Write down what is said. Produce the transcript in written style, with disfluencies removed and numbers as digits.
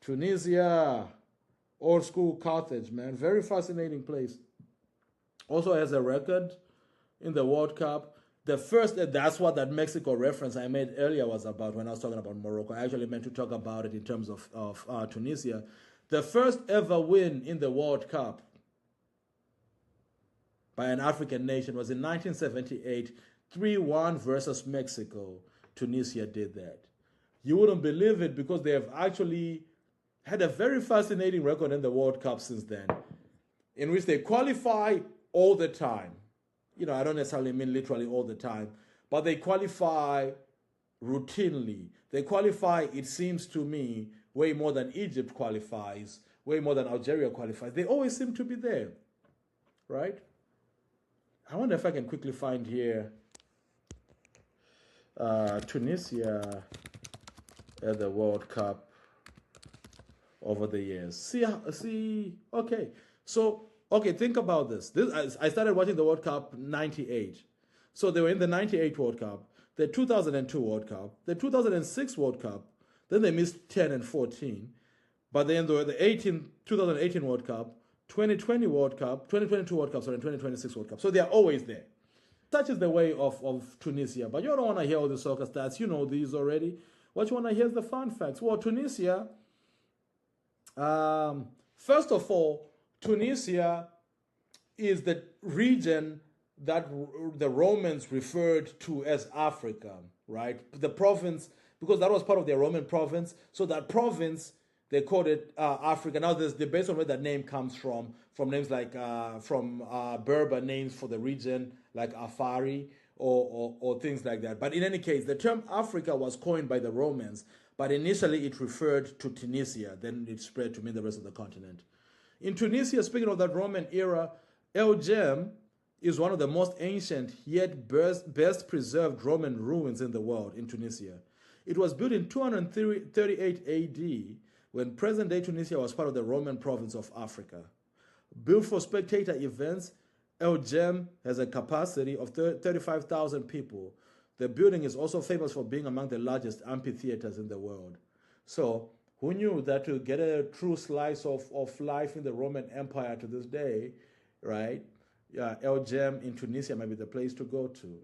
Tunisia, old school Carthage, man. Very fascinating place. Also has a record in the World Cup. The first, that's what that Mexico reference I made earlier was about when I was talking about Morocco. I actually meant to talk about it in terms of Tunisia. The first ever win in the World Cup by an African nation was in 1978, 3-1 versus Mexico. Tunisia did that. You wouldn't believe it because they have actually had a very fascinating record in the World Cup since then, in which they qualify all the time. You know, I don't necessarily mean literally all the time, but they qualify routinely. They qualify, it seems to me, way more than Egypt qualifies, way more than Algeria qualifies. They always seem to be there, right? I wonder if I can quickly find here Tunisia at the World Cup over the years. Okay. So, okay, think about this. I started watching the World Cup 98. So they were in the 98 World Cup, the 2002 World Cup, the 2006 World Cup, then they missed 10 and 14. But then the 2018 World Cup, 2020 World Cup, 2022 World Cup, sorry, and 2026 World Cup. So they are always there. Such is the way of Tunisia. But you don't want to hear all the soccer stats. You know these already. What you want to hear is the fun facts. Well, Tunisia, first of all, Tunisia is the region that the Romans referred to as Africa, right? The province, because that was part of their Roman province. So that province, they called it Africa. Now there's debate on where that name comes from names like Berber names for the region, like Afari or things like that. But in any case, the term Africa was coined by the Romans, but initially it referred to Tunisia. Then it spread to mean the rest of the continent. In Tunisia, speaking of that Roman era, El Jem is one of the most ancient yet best preserved Roman ruins in the world in Tunisia. It was built in 238 AD when present-day Tunisia was part of the Roman province of Africa. Built for spectator events, El Jem has a capacity of 35,000 people. The building is also famous for being among the largest amphitheaters in the world. So, who knew that to get a true slice of life in the Roman Empire to this day, right? El Jem in Tunisia might be the place to go to.